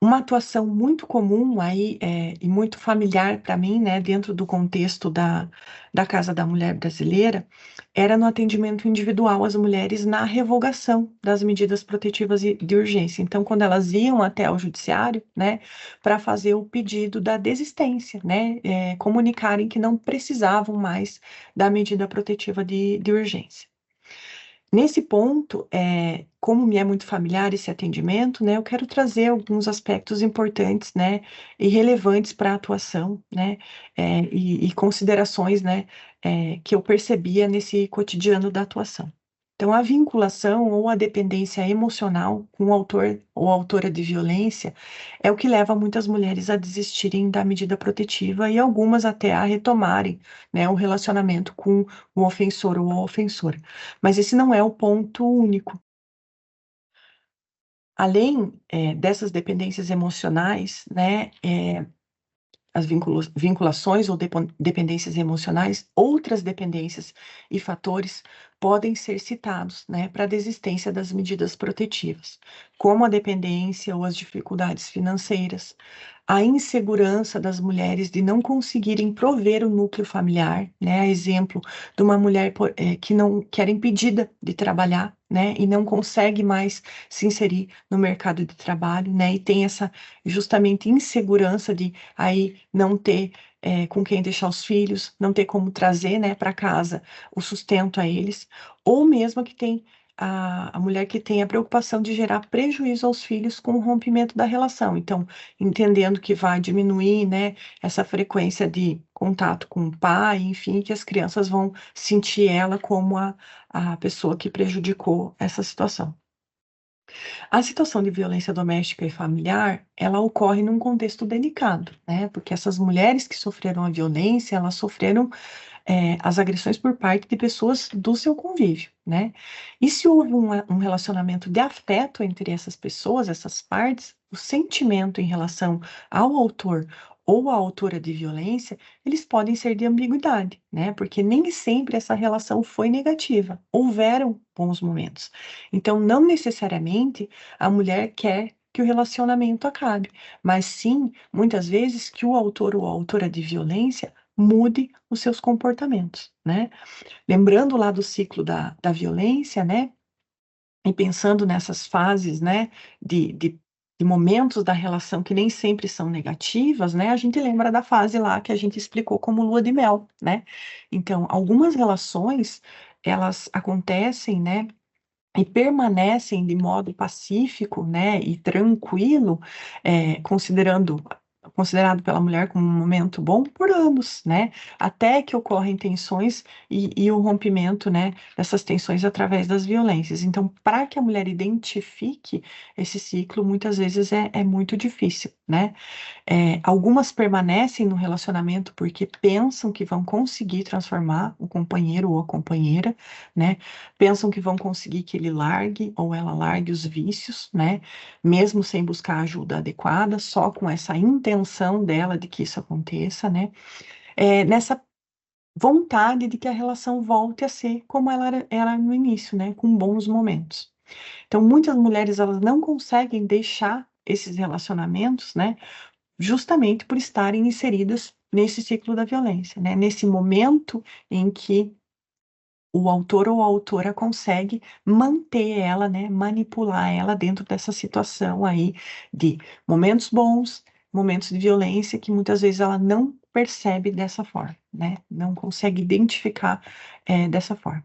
Uma atuação muito comum aí, e muito familiar para mim, né, dentro do contexto da Casa da Mulher Brasileira, era no atendimento individual às mulheres na revogação das medidas protetivas de urgência. Então, quando elas iam até o judiciário, né, para fazer o pedido da desistência, né, comunicarem que não precisavam mais da medida protetiva de urgência. Nesse ponto, como me é muito familiar esse atendimento, né, eu quero trazer alguns aspectos importantes, né, e relevantes para a atuação, né, e considerações, né, que eu percebia nesse cotidiano da atuação. Então, a vinculação ou a dependência emocional com o autor ou autora de violência é o que leva muitas mulheres a desistirem da medida protetiva e algumas até a retomarem, né, o relacionamento com o ofensor ou a ofensora. Mas esse não é o ponto único. Além, dessas dependências emocionais, né, as vinculações ou dependências emocionais, outras dependências e fatores podem ser citados, né, para a desistência das medidas protetivas, como a dependência ou as dificuldades financeiras, a insegurança das mulheres de não conseguirem prover o núcleo familiar, né, a exemplo de uma mulher que era impedida de trabalhar, né, e não consegue mais se inserir no mercado de trabalho, né, e tem essa justamente insegurança de aí não ter com quem deixar os filhos, não ter como trazer, né, para casa o sustento a eles, ou mesmo que tem a mulher que tem a preocupação de gerar prejuízo aos filhos com o rompimento da relação. Então, entendendo que vai diminuir, né, essa frequência de contato com o pai, enfim, que as crianças vão sentir ela como a pessoa que prejudicou essa situação. A situação de violência doméstica e familiar, ela ocorre num contexto delicado, né? Porque essas mulheres que sofreram a violência, elas sofreram as agressões por parte de pessoas do seu convívio, né? E se houve um relacionamento de afeto entre essas pessoas, essas partes, o sentimento em relação ao autor ou à autora de violência, eles podem ser de ambiguidade, né? Porque nem sempre essa relação foi negativa, houveram bons momentos. Então, não necessariamente a mulher quer que o relacionamento acabe, mas sim, muitas vezes, que o autor ou a autora de violência mude os seus comportamentos, né? Lembrando lá do ciclo da violência, né? E pensando nessas fases, né? De momentos da relação que nem sempre são negativas, né? A gente lembra da fase lá que a gente explicou como lua de mel, né? Então, algumas relações, elas acontecem, né? E permanecem de modo pacífico, né, e tranquilo, considerado pela mulher como um momento bom por anos, né, até que ocorrem tensões e o rompimento, né, dessas tensões através das violências. Então, para que a mulher identifique esse ciclo, muitas vezes é muito difícil, né? Algumas permanecem no relacionamento porque pensam que vão conseguir transformar o companheiro ou a companheira, né? Pensam que vão conseguir que ele largue ou ela largue os vícios, né? Mesmo sem buscar ajuda adequada, só com essa intenção dela de que isso aconteça, né? Nessa vontade de que a relação volte a ser como ela era no início, né? Com bons momentos. Então, muitas mulheres elas não conseguem deixar esses relacionamentos, né? Justamente por estarem inseridas nesse ciclo da violência, né? Nesse momento em que o autor ou a autora consegue manter ela, né? Manipular ela dentro dessa situação aí de momentos bons, momentos de violência que muitas vezes ela não percebe dessa forma, né? Não consegue identificar dessa forma.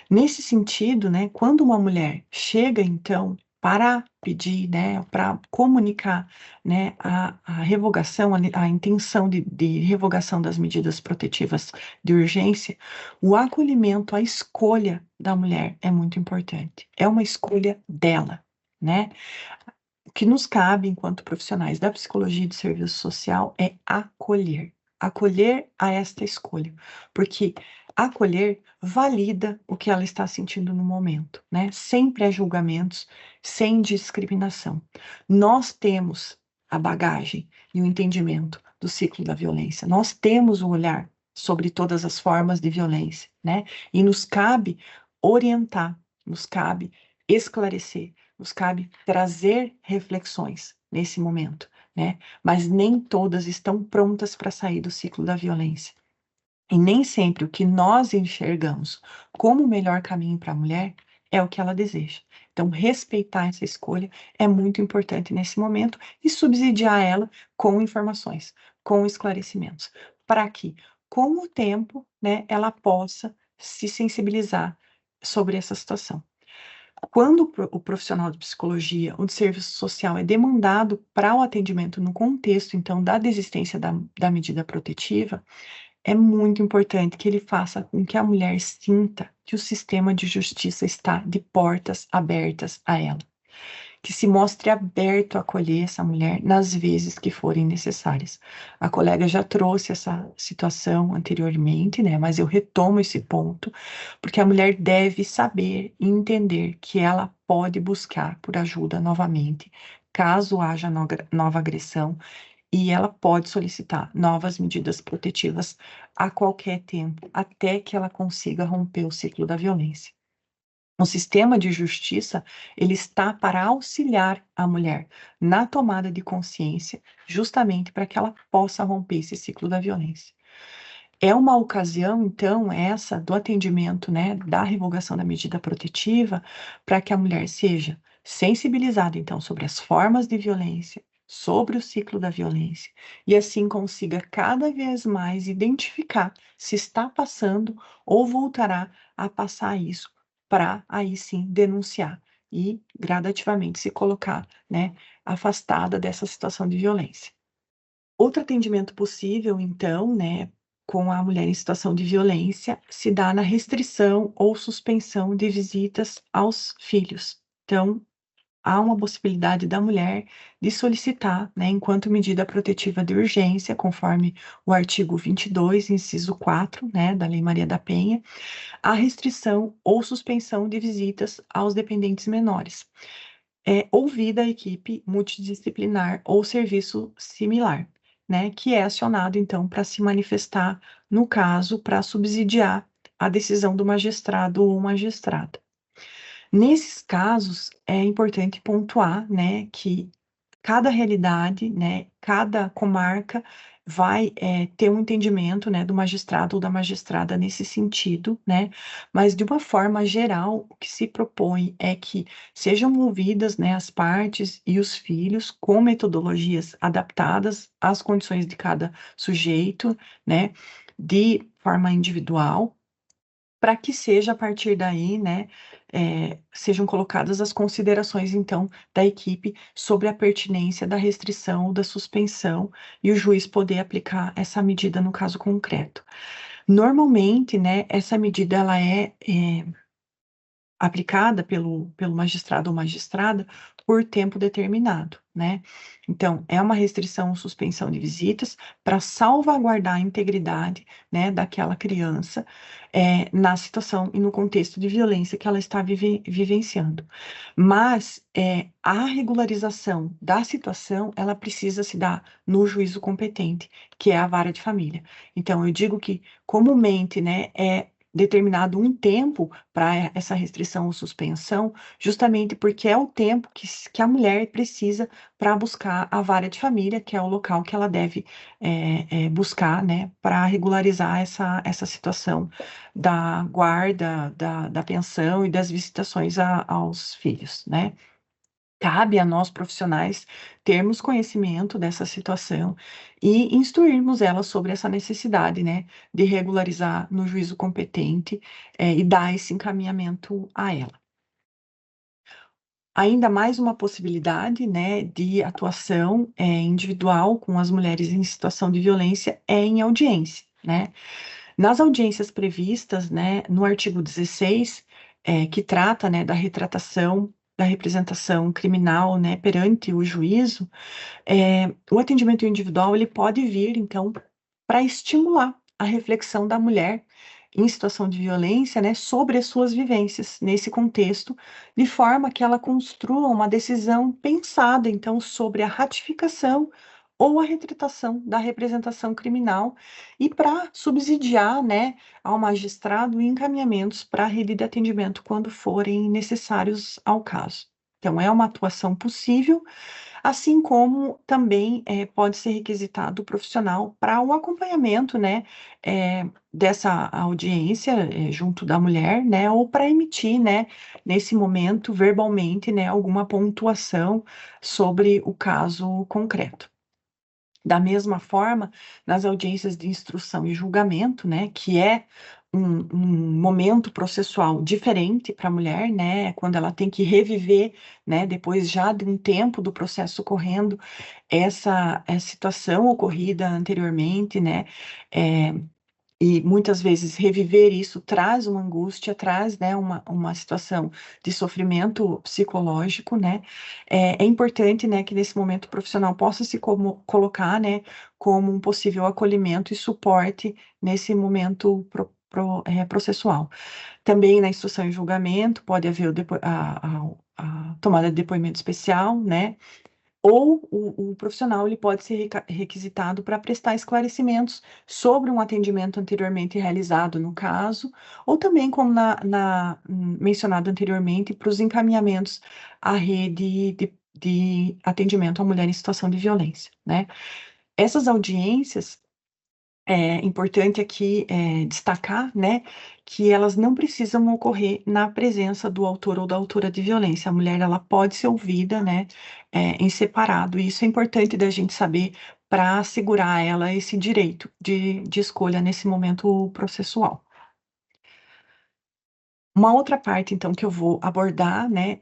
Nesse sentido, né, quando uma mulher chega, então, para pedir, né, para comunicar, né, a revogação, a intenção de revogação das medidas protetivas de urgência, o acolhimento, a escolha da mulher é muito importante. É uma escolha dela, né? O que nos cabe, enquanto profissionais da psicologia e do serviço social, é acolher. Acolher a esta escolha. Porque acolher valida o que ela está sentindo no momento, né? Sem pré-julgamentos, sem discriminação. Nós temos a bagagem e o entendimento do ciclo da violência. Nós temos o olhar sobre todas as formas de violência, né? E nos cabe orientar, nos cabe esclarecer, nos cabe trazer reflexões nesse momento, né? Mas nem todas estão prontas para sair do ciclo da violência. E nem sempre o que nós enxergamos como o melhor caminho para a mulher é o que ela deseja. Então, respeitar essa escolha é muito importante nesse momento e subsidiar ela com informações, com esclarecimentos, para que, com o tempo, né, ela possa se sensibilizar sobre essa situação. Quando o profissional de psicologia ou de serviço social é demandado para o atendimento no contexto, então, da desistência da medida protetiva, é muito importante que ele faça com que a mulher sinta que o sistema de justiça está de portas abertas a ela, que se mostre aberto a acolher essa mulher nas vezes que forem necessárias. A colega já trouxe essa situação anteriormente, né? Mas eu retomo esse ponto, porque a mulher deve saber e entender que ela pode buscar por ajuda novamente, caso haja nova agressão, e ela pode solicitar novas medidas protetivas a qualquer tempo, até que ela consiga romper o ciclo da violência. O sistema de justiça, ele está para auxiliar a mulher na tomada de consciência, justamente para que ela possa romper esse ciclo da violência. É uma ocasião, então, essa do atendimento, né, da revogação da medida protetiva, para que a mulher seja sensibilizada, então, sobre as formas de violência, sobre o ciclo da violência, e assim consiga cada vez mais identificar se está passando ou voltará a passar isso, para aí sim denunciar e gradativamente se colocar, né, afastada dessa situação de violência. Outro atendimento possível, então, né, com a mulher em situação de violência, se dá na restrição ou suspensão de visitas aos filhos. Então, há uma possibilidade da mulher de solicitar, né, enquanto medida protetiva de urgência, conforme o artigo 22, inciso 4, né, da Lei Maria da Penha, a restrição ou suspensão de visitas aos dependentes menores. É ouvida a equipe multidisciplinar ou serviço similar, né, que é acionado, então, para se manifestar no caso, para subsidiar a decisão do magistrado ou magistrada. Nesses casos, é importante pontuar, né, que cada realidade, né, cada comarca vai, ter um entendimento, né, do magistrado ou da magistrada nesse sentido, né, mas de uma forma geral, o que se propõe é que sejam ouvidas, né, as partes e os filhos com metodologias adaptadas às condições de cada sujeito, né, de forma individual, para que seja a partir daí, né, sejam colocadas as considerações, então, da equipe sobre a pertinência da restrição ou da suspensão e o juiz poder aplicar essa medida no caso concreto. Normalmente, né, essa medida ela é aplicada pelo magistrado ou magistrada por tempo determinado, né. Então, é uma restrição ou suspensão de visitas para salvaguardar a integridade, né, daquela criança, na situação e no contexto de violência que ela está vivenciando. Mas, a regularização da situação, ela precisa se dar no juízo competente, que é a vara de família. Então eu digo que comumente, né, é determinado um tempo para essa restrição ou suspensão, justamente porque é o tempo que a mulher precisa para buscar a vara de família, que é o local que ela deve, buscar, né, para regularizar essa situação da guarda, da pensão e das visitações aos filhos, né. Cabe a nós profissionais termos conhecimento dessa situação e instruirmos ela sobre essa necessidade, né, de regularizar no juízo competente, e dar esse encaminhamento a ela. Ainda mais uma possibilidade, né, de atuação, individual com as mulheres em situação de violência é em audiência, né. Nas audiências previstas, né, no artigo 16, que trata, né, da retratação da representação criminal, né, perante o juízo, o atendimento individual ele pode vir, então, para estimular a reflexão da mulher em situação de violência, né, sobre as suas vivências nesse contexto, de forma que ela construa uma decisão pensada, então, sobre a ratificação ou a retratação da representação criminal e para subsidiar, né, ao magistrado encaminhamentos para a rede de atendimento quando forem necessários ao caso. Então, é uma atuação possível, assim como também pode ser requisitado o profissional para o acompanhamento, né, dessa audiência junto da mulher, né, ou para emitir, né, nesse momento, verbalmente, né, alguma pontuação sobre o caso concreto. Da mesma forma, nas audiências de instrução e julgamento, né, que é um momento processual diferente para a mulher, né, quando ela tem que reviver, né, depois já de um tempo do processo correndo, essa situação ocorrida anteriormente, né, eh, e muitas vezes reviver isso traz uma angústia, traz, né, uma situação de sofrimento psicológico, né. É importante, né, que nesse momento o profissional possa se colocar, né, como um possível acolhimento e suporte nesse momento processual. Também na instrução e julgamento pode haver a tomada de depoimento especial, né, ou o profissional ele pode ser requisitado para prestar esclarecimentos sobre um atendimento anteriormente realizado no caso, ou também, como mencionado anteriormente, para os encaminhamentos à rede de atendimento à mulher em situação de violência, né. Essas audiências é importante aqui, destacar, né, que elas não precisam ocorrer na presença do autor ou da autora de violência. A mulher, ela pode ser ouvida, né, em separado, e isso é importante da gente saber para assegurar a ela esse direito de escolha nesse momento processual. Uma outra parte, então, que eu vou abordar, né,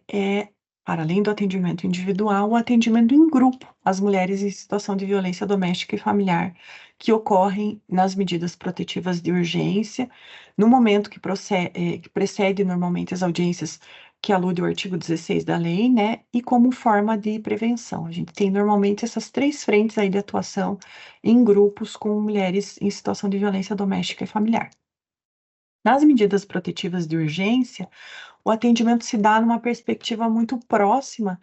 para além do atendimento individual, o atendimento em grupo às mulheres em situação de violência doméstica e familiar, que ocorrem nas medidas protetivas de urgência, no momento que precede normalmente as audiências que alude o artigo 16 da lei, né, e como forma de prevenção. A gente tem normalmente essas três frentes aí de atuação em grupos com mulheres em situação de violência doméstica e familiar. Nas medidas protetivas de urgência, o atendimento se dá numa perspectiva muito próxima,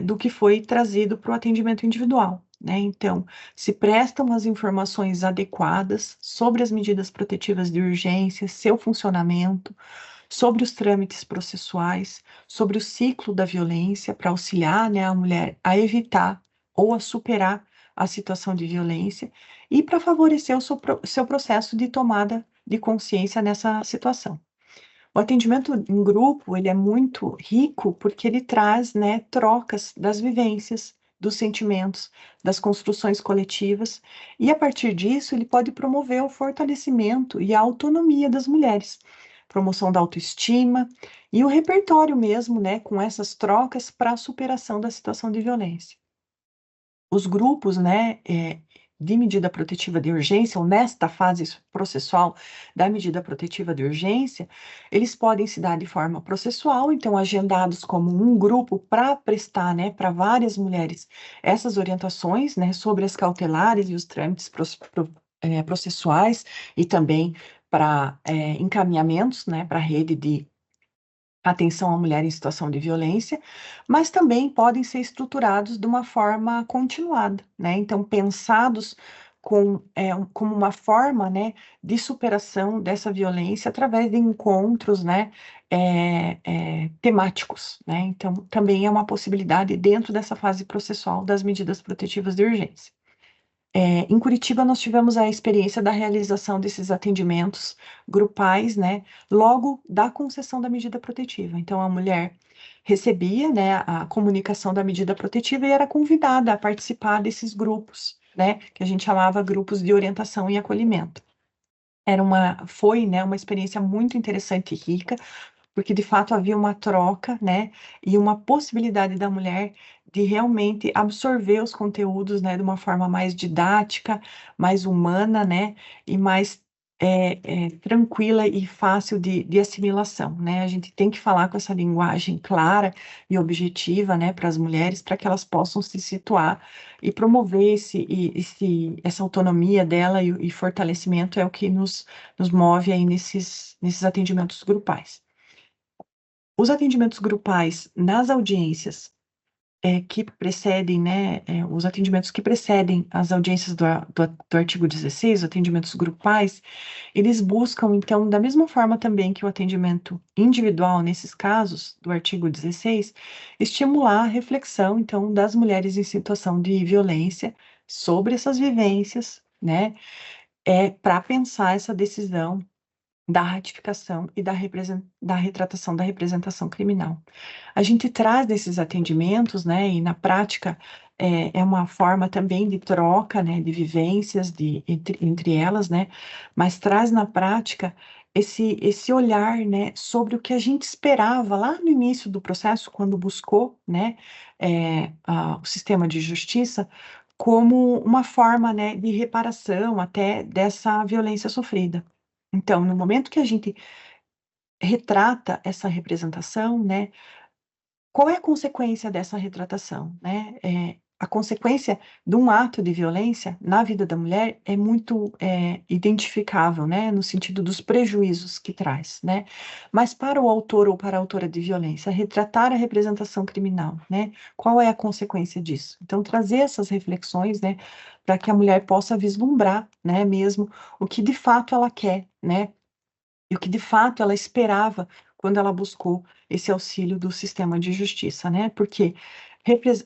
do que foi trazido para o atendimento individual, né. Então, se prestam as informações adequadas sobre as medidas protetivas de urgência, seu funcionamento, sobre os trâmites processuais, sobre o ciclo da violência, para auxiliar, né, a mulher a evitar ou a superar a situação de violência e para favorecer o seu processo de tomada de consciência nessa situação. O atendimento em grupo, ele é muito rico, porque ele traz, né, trocas das vivências, dos sentimentos, das construções coletivas, e a partir disso ele pode promover o fortalecimento e a autonomia das mulheres, promoção da autoestima e o repertório mesmo, né, com essas trocas para a superação da situação de violência. Os grupos, né, de medida protetiva de urgência, ou nesta fase processual da medida protetiva de urgência, eles podem se dar de forma processual, então agendados como um grupo para prestar, né, para várias mulheres essas orientações, né, sobre as cautelares e os trâmites processuais e também para encaminhamentos, né, para a rede de atenção à mulher em situação de violência, mas também podem ser estruturados de uma forma continuada, né, então pensados como uma forma, né, de superação dessa violência através de encontros, né, temáticos, né, então também é uma possibilidade dentro dessa fase processual das medidas protetivas de urgência. Em Curitiba, nós tivemos a experiência da realização desses atendimentos grupais, né, logo da concessão da medida protetiva. Então, a mulher recebia, né, a comunicação da medida protetiva e era convidada a participar desses grupos, né, que a gente chamava grupos de orientação e acolhimento. Foi, né, uma experiência muito interessante e rica, porque de fato havia uma troca, né, e uma possibilidade da mulher de realmente absorver os conteúdos, né, de uma forma mais didática, mais humana, né, e mais tranquila e fácil de assimilação, né. A gente tem que falar com essa linguagem clara e objetiva, né, para as mulheres, para que elas possam se situar e promover essa autonomia dela e fortalecimento é o que nos move aí nesses atendimentos grupais. Os atendimentos grupais nas audiências que precedem, né, os atendimentos que precedem as audiências do artigo 16, atendimentos grupais, eles buscam, então, da mesma forma também que o atendimento individual, nesses casos, do artigo 16, estimular a reflexão, então, das mulheres em situação de violência sobre essas vivências, né, para pensar essa decisão da ratificação e da retratação da representação criminal. A gente traz desses atendimentos, né, e na prática é uma forma também de troca, né, de vivências entre elas, né, mas traz na prática esse olhar, né, sobre o que a gente esperava lá no início do processo, quando buscou, né, o sistema de justiça, como uma forma, né, de reparação até dessa violência sofrida. Então, no momento que a gente retrata essa representação, né, qual é a consequência dessa retratação, né? A consequência de um ato de violência na vida da mulher é muito identificável, né? No sentido dos prejuízos que traz, né? Mas para o autor ou para a autora de violência, retratar a representação criminal, né? Qual é a consequência disso? Então, trazer essas reflexões, né? Para que a mulher possa vislumbrar, né? Mesmo o que de fato ela quer, né? E o que de fato ela esperava quando ela buscou esse auxílio do sistema de justiça, né? Porque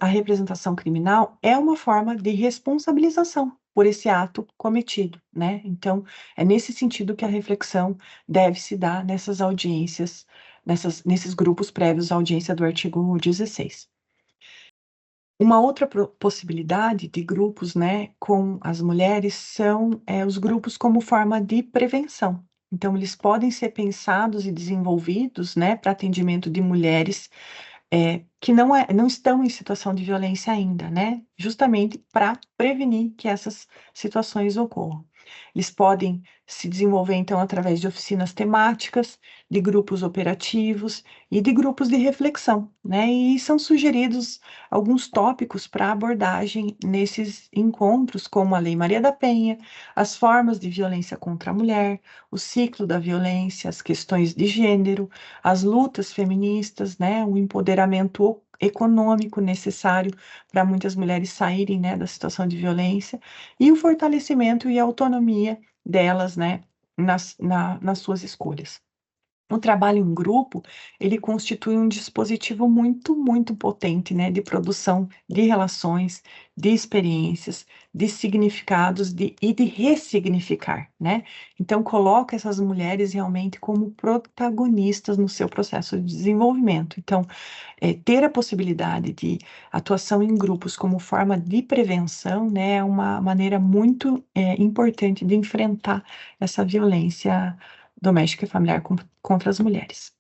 a representação criminal é uma forma de responsabilização por esse ato cometido, né? Então, é nesse sentido que a reflexão deve se dar nessas audiências, nesses grupos prévios à audiência do artigo 16. Uma outra possibilidade de grupos, né, com as mulheres são os grupos como forma de prevenção. Então, eles podem ser pensados e desenvolvidos, né, para atendimento de mulheres que não estão em situação de violência ainda, né, justamente para prevenir que essas situações ocorram. Eles podem se desenvolver, então, através de oficinas temáticas, de grupos operativos e de grupos de reflexão, né, e são sugeridos alguns tópicos para abordagem nesses encontros, como a Lei Maria da Penha, as formas de violência contra a mulher, o ciclo da violência, as questões de gênero, as lutas feministas, né, o empoderamento econômico necessário para muitas mulheres saírem, né, da situação de violência e o fortalecimento e a autonomia delas, né, nas suas escolhas. O trabalho em grupo, ele constitui um dispositivo muito, muito potente, né, de produção de relações, de experiências, de significados e de ressignificar, né? Então, coloca essas mulheres realmente como protagonistas no seu processo de desenvolvimento. Então, ter a possibilidade de atuação em grupos como forma de prevenção, né, é uma maneira muito importante de enfrentar essa violência doméstica e familiar contra as mulheres.